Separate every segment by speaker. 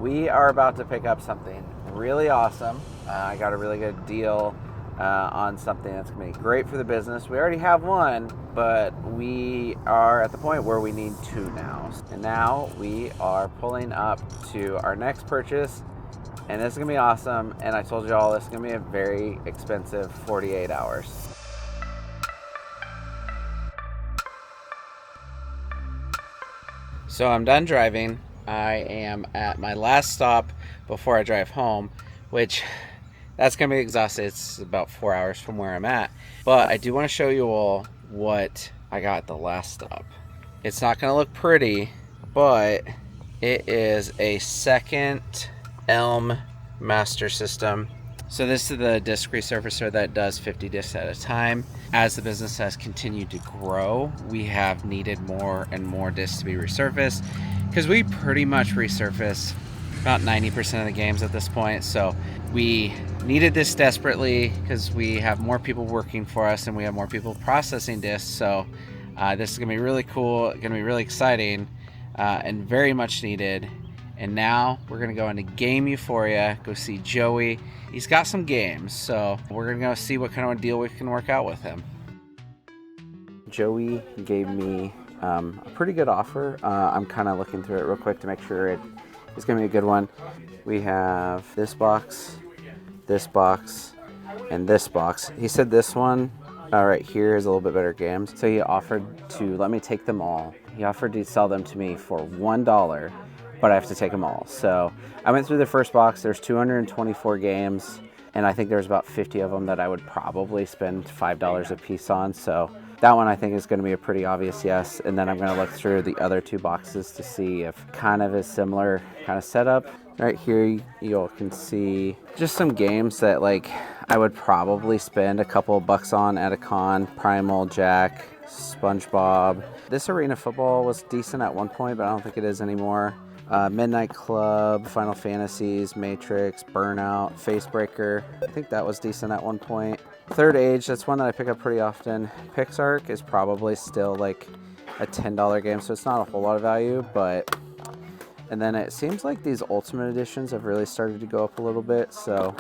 Speaker 1: we are about to pick up something really awesome. I got a really good deal on something that's going to be great for the business. We already have one, but we are at the point where we need two now. And now we are pulling up to our next purchase, and this is going to be awesome. And I told you all this is going to be a very expensive 48 hours. So I'm done driving. I am at my last stop before I drive home, which that's going to be exhausted. It's about 4 hours from where I'm at. But I do want to show you all what I got at the last stop. It's not going to look pretty, but it is a second Elm Master System. So this is the disc resurfacer that does 50 discs at a time. As the business has continued to grow, we have needed more and more discs to be resurfaced, because we pretty much resurface about 90% of the games at this point. So we needed this desperately because we have more people working for us and we have more people processing discs. So this is gonna be really cool, gonna be really exciting, and very much needed. And now we're gonna go into Game Euphoria, go see Joey. He's got some games, so we're gonna go see what kind of a deal we can work out with him. Joey gave me a pretty good offer. I'm kind of looking through it real quick to make sure it's gonna be a good one. We have this box, and this box. He said this one right here is a little bit better games. So he offered to let me take them all. He offered to sell them to me for $1, but I have to take them all. So I went through the first box. There's 224 games, and I think there's about 50 of them that I would probably spend $5 a piece on. So that one I think is going to be a pretty obvious yes. And then I'm going to look through the other two boxes to see if kind of a similar kind of setup. Right here you all can see just some games that like I would probably spend a couple of bucks on at a con. Primal, Jack, SpongeBob. This Arena Football was decent at one point, but I don't think it is anymore. Midnight Club, Final Fantasies, Matrix, Burnout, Facebreaker. I think that was decent at one point. Third Age, that's one that I pick up pretty often. Pixark is probably still like a $10 game, so it's not a whole lot of value, but... And then it seems like these Ultimate Editions have really started to go up a little bit, so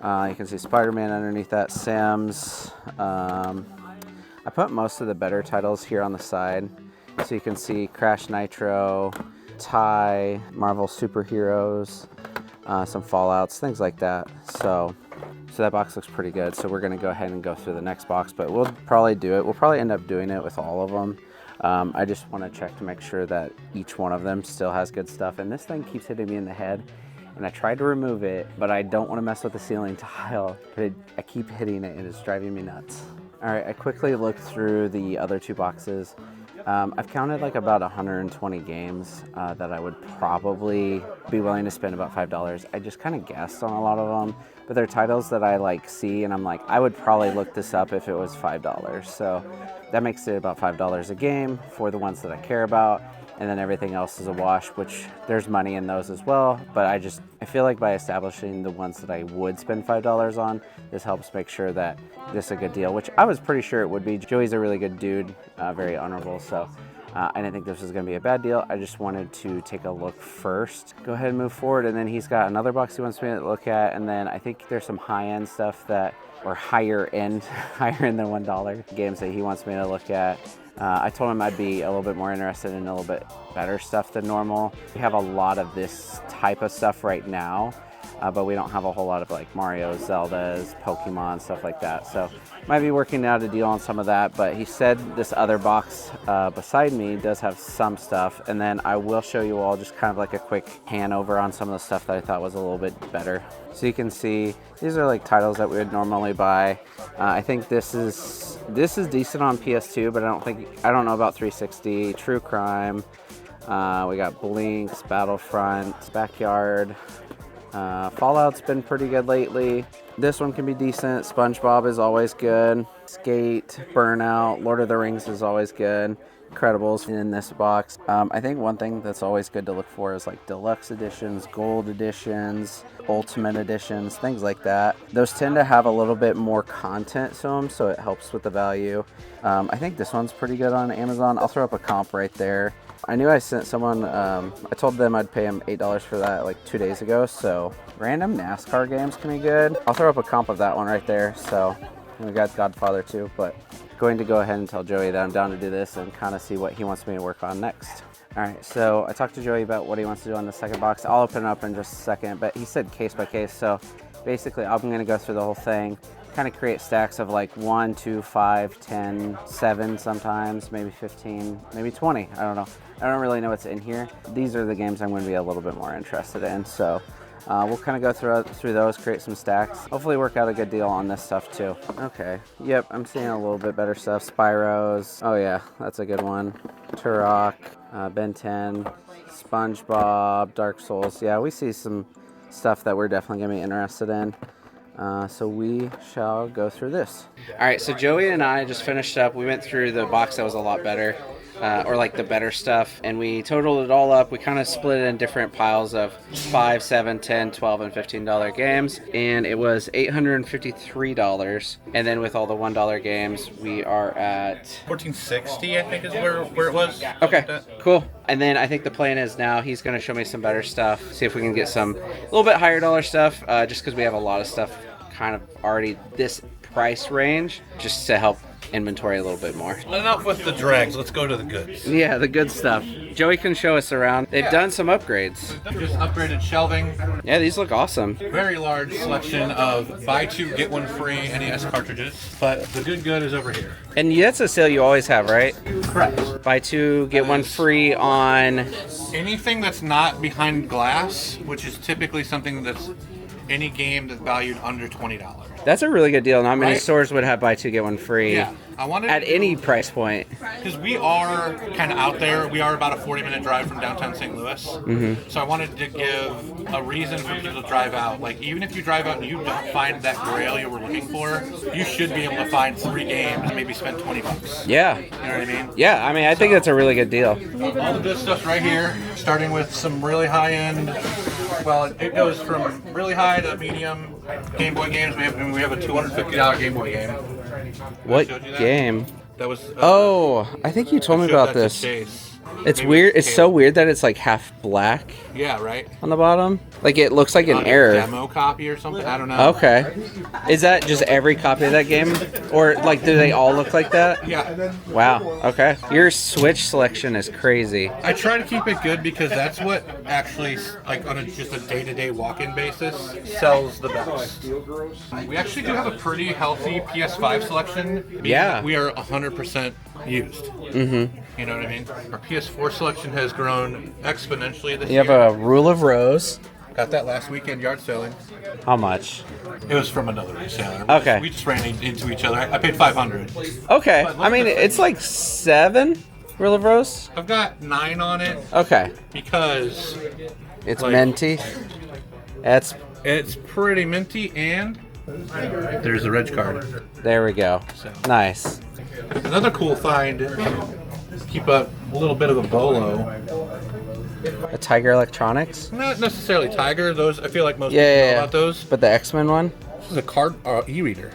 Speaker 1: you can see Spider-Man underneath that, Sims. I put most of the better titles here on the side, so you can see Crash Nitro, Ty, Marvel Superheroes, some Fallouts, things like that. So that box looks pretty good. So we're going to go ahead and go through the next box, but we'll probably do it. We'll probably end up doing it with all of them. I just want to check to make sure that each one of them still has good stuff. And this thing keeps hitting me in the head, and I tried to remove it, but I don't want to mess with the ceiling tile. But I keep hitting it, and it's driving me nuts. All right, I quickly looked through the other two boxes. I've counted like about 120 games that I would probably be willing to spend about $5. I just kind of guessed on a lot of them, but they're titles that I like see, and I'm like, I would probably look this up if it was $5. So that makes it about $5 a game for the ones that I care about, and then everything else is a wash, which there's money in those as well. But I feel like by establishing the ones that I would spend $5 on, this helps make sure that this is a good deal, which I was pretty sure it would be. Joey's a really good dude, very honorable, so I didn't think this was going to be a bad deal. I just wanted to take a look first. Go ahead and move forward, and then he's got another box he wants me to look at, and then I think there's some high-end stuff that, or higher end than $1 games that he wants me to look at. I told him I'd be a little bit more interested in a little bit better stuff than normal. We have a lot of this type of stuff right now, but we don't have a whole lot of like Mario, Zeldas, Pokemon, stuff like that. So might be working out a deal on some of that, but he said this other box beside me does have some stuff, and then I will show you all just kind of like a quick handover on some of the stuff that I thought was a little bit better. So you can see these are like titles that we would normally buy. I think this is decent on PS2, but I don't know about 360. True Crime. We got Blinks, Battlefront, Backyard. Fallout's been pretty good lately. This one can be decent. SpongeBob is always good. Skate, Burnout, Lord of the Rings is always good. Incredibles in this box. I think one thing that's always good to look for is like deluxe editions, gold editions, ultimate editions, things like that. Those tend to have a little bit more content to them, so it helps with the value. I think this one's pretty good on Amazon. I'll throw up a comp right there. I knew I sent someone, I told them I'd pay them $8 for that like 2 days ago, so random NASCAR games can be good. I'll throw up a comp of that one right there, so we got Godfather too, but going to go ahead and tell Joey that I'm down to do this and kind of see what he wants me to work on next. All right, so I talked to Joey about what he wants to do on the second box. I'll open it up in just a second, but he said case by case, so basically I'm gonna go through the whole thing, kind of create stacks of like 1, 2, 5, 10, 7 sometimes, maybe 15, maybe 20, I don't know. I don't really know what's in here. These are the games I'm gonna be a little bit more interested in, so we'll kind of go through those, create some stacks. Hopefully work out a good deal on this stuff too. Okay, yep, I'm seeing a little bit better stuff. Spyros, oh yeah, that's a good one. Turok, Ben 10, SpongeBob, Dark Souls. Yeah, we see some stuff that we're definitely gonna be interested in. So we shall go through this. All right, so Joey and I just finished up. We went through the box that was a lot better. Or like the better stuff, and we totaled it all up. We kind of split it in different piles of $5, $7, $10, $12, and $15 games, and it was $853. And then with all the $1 games, we are at
Speaker 2: $14.60, I think is where it was.
Speaker 1: Okay, cool. And then I think the plan is now he's going to show me some better stuff, see if we can get some a little bit higher dollar stuff, just because we have a lot of stuff kind of already this price range, just to help inventory a little bit more.
Speaker 2: Enough with the dregs, let's go to the goods.
Speaker 1: Yeah, the good stuff. Joey can show us around. They've done some upgrades.
Speaker 2: Just upgraded shelving.
Speaker 1: Yeah, these look awesome.
Speaker 2: Very large selection of buy two, get one free NES cartridges. But the good is over here.
Speaker 1: And that's a sale you always have, right?
Speaker 2: Correct.
Speaker 1: Buy two, get one free on...
Speaker 2: anything that's not behind glass, which is typically something that's any game that's valued under $20.
Speaker 1: That's a really good deal. Not many
Speaker 2: Right?
Speaker 1: stores would have buy two, get one free.
Speaker 2: Yeah. I wanted
Speaker 1: at any price point.
Speaker 2: Because we are kind of out there. We are about a 40-minute drive from downtown St. Louis. Mm-hmm. So I wanted to give a reason for people to drive out. Like, even if you drive out and you don't find that grail you were looking for, you should be able to find 3 games and maybe spend $20.
Speaker 1: Yeah.
Speaker 2: You know what I mean?
Speaker 1: Yeah, I mean, I think that's a really good deal.
Speaker 2: All the good stuff's right here, starting with some really high-end. Well, it goes from really high to medium Game Boy games. We have a $250 Game Boy game.
Speaker 1: What game?
Speaker 2: That was.
Speaker 1: I think you told me about this. It's
Speaker 2: Maybe
Speaker 1: weird. It's so weird that it's like half black.
Speaker 2: Yeah, right.
Speaker 1: On the bottom, like it looks like an
Speaker 2: On a
Speaker 1: error.
Speaker 2: demo copy or something. I don't know.
Speaker 1: Okay, is that just every copy of that game, or like do they all look like that?
Speaker 2: Yeah.
Speaker 1: Wow. Okay. Your Switch selection is crazy.
Speaker 2: I try to keep it good because that's what actually, like on just a day-to-day walk-in basis, sells the best. We actually do have a pretty healthy PS5 selection.
Speaker 1: Yeah.
Speaker 2: We are 100% used.
Speaker 1: Mm-hmm.
Speaker 2: You know what I mean? Our PS4 selection has grown exponentially this
Speaker 1: You
Speaker 2: year.
Speaker 1: have a Rule of Rose.
Speaker 2: Got that last weekend yard selling.
Speaker 1: How much?
Speaker 2: It was from another reseller.
Speaker 1: Okay.
Speaker 2: We just ran into each other. I paid $500.
Speaker 1: Okay. I mean, it's like 7 Rule of Rose.
Speaker 2: I've got 9 on it.
Speaker 1: Okay.
Speaker 2: Because
Speaker 1: it's
Speaker 2: like,
Speaker 1: minty.
Speaker 2: It's pretty minty, and there's the reg card.
Speaker 1: There we go.
Speaker 2: So.
Speaker 1: Nice.
Speaker 2: Another cool find. Keep a little bit of a bolo.
Speaker 1: A Tiger Electronics.
Speaker 2: Not necessarily Tiger. Those I feel like most people know about those.
Speaker 1: But the X-Men one.
Speaker 2: This is a card e-reader,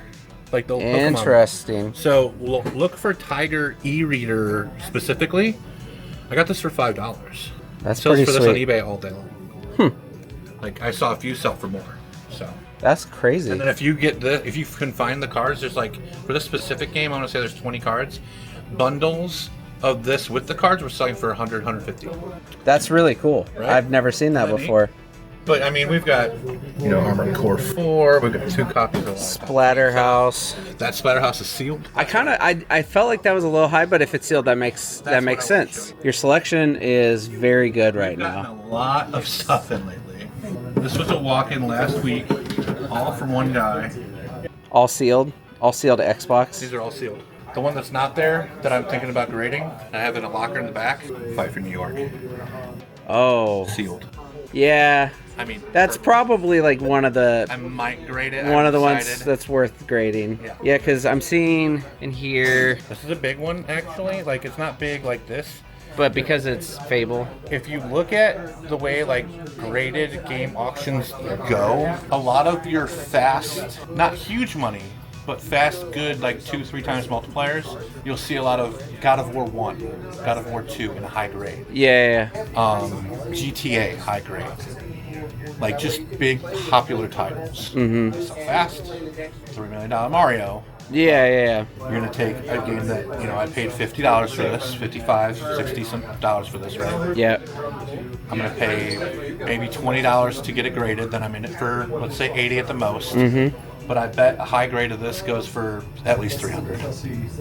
Speaker 2: like the
Speaker 1: Interesting.
Speaker 2: Pokemon. So look for Tiger e-reader specifically. I got this for $5.
Speaker 1: That's
Speaker 2: Sells
Speaker 1: pretty
Speaker 2: for
Speaker 1: sweet.
Speaker 2: this on eBay all day long. Like I saw a few sell for more. So.
Speaker 1: That's crazy.
Speaker 2: And then if you can find the cards, there's like for this specific game, I want to say there's 20 cards. Bundles of this with the cards were selling for 100, 150.
Speaker 1: That's really cool.
Speaker 2: Right?
Speaker 1: I've never seen that before.
Speaker 2: But I mean, we've got Armored Core 4. We've got 2 copies of
Speaker 1: Splatterhouse.
Speaker 2: That Splatterhouse is sealed.
Speaker 1: I felt like that was a little high, but if it's sealed, that makes sense. Your selection is very good right now.
Speaker 2: A lot of stuff in lately. This was a walk-in last week, all from one guy.
Speaker 1: All sealed Xbox.
Speaker 2: These are all sealed. The one that's not there that I'm thinking about grading, I have in a locker in the back. Fight for New York.
Speaker 1: Oh.
Speaker 2: Sealed.
Speaker 1: Yeah.
Speaker 2: I mean,
Speaker 1: that's probably like one of the.
Speaker 2: I might grade it.
Speaker 1: One of the ones that's worth grading.
Speaker 2: Yeah,
Speaker 1: because I'm seeing in here.
Speaker 2: This is a big one, actually. Like, it's not big like this.
Speaker 1: But because it's Fable.
Speaker 2: If you look at the way like graded game auctions go, a lot of your fast, not huge money, but fast, good, like 2-3 times multipliers, you'll see a lot of God of War 1, God of War 2 in a high grade.
Speaker 1: Yeah.
Speaker 2: GTA high grade. Like just big popular titles.
Speaker 1: Mm-hmm.
Speaker 2: So fast, $3 million Mario.
Speaker 1: Yeah.
Speaker 2: You're gonna take a game that I paid $50 for this, 55, 60 some dollars for this, right?
Speaker 1: Yeah.
Speaker 2: I'm gonna pay maybe $20 to get it graded. Then I'm in it for let's say 80 at the most.
Speaker 1: Mm-hmm.
Speaker 2: But I bet a high grade of this goes for at least 300.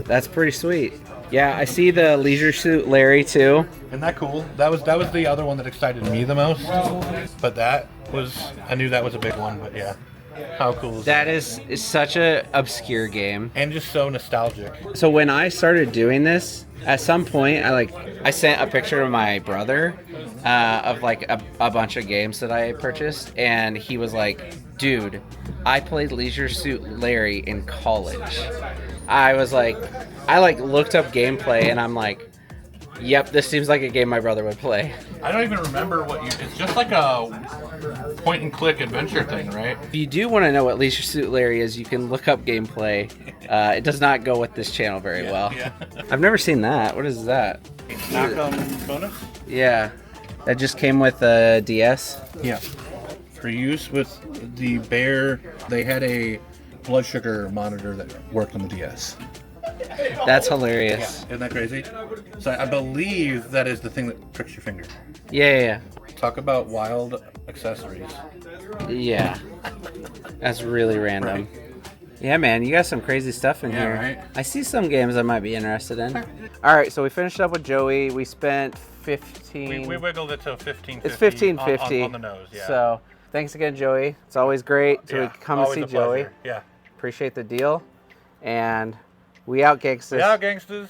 Speaker 1: That's pretty sweet. Yeah, I see the Leisure Suit Larry too.
Speaker 2: Isn't that cool? That was the other one that excited me the most. But I knew that was a big one. But yeah, how cool is that?
Speaker 1: That is such a obscure game.
Speaker 2: And just so nostalgic.
Speaker 1: So when I started doing this, at some point I sent a picture of my brother of like a bunch of games that I purchased, and he was like, dude, I played Leisure Suit Larry in college. I was like, I looked up gameplay and I'm like, yep, this seems like a game my brother would play.
Speaker 2: I don't even remember it's just like a point and click adventure thing, right?
Speaker 1: If you do want to know what Leisure Suit Larry is, you can look up gameplay. It does not go with this channel very well.
Speaker 2: Yeah.
Speaker 1: I've never seen that. What is that?
Speaker 2: Knock bonus?
Speaker 1: Yeah. That just came with a DS?
Speaker 2: Yeah. For use with the Bear, they had a blood sugar monitor that worked on the DS.
Speaker 1: That's hilarious.
Speaker 2: Isn't that crazy? So I believe that is the thing that pricks your finger.
Speaker 1: Yeah.
Speaker 2: Talk about wild accessories.
Speaker 1: Yeah. That's really random.
Speaker 2: Right.
Speaker 1: Yeah, man, you got some crazy stuff in here.
Speaker 2: Right?
Speaker 1: I see some games I might be interested in. All right, so we finished up with Joey. We spent 15.
Speaker 2: We wiggled it to 15.50.
Speaker 1: It's 15.50
Speaker 2: on the nose. Yeah.
Speaker 1: So thanks again, Joey. It's always great to come and
Speaker 2: always
Speaker 1: see
Speaker 2: a
Speaker 1: Joey.
Speaker 2: pleasure. Yeah.
Speaker 1: Appreciate the deal, and we out, gangsters.
Speaker 2: Yeah, gangsters.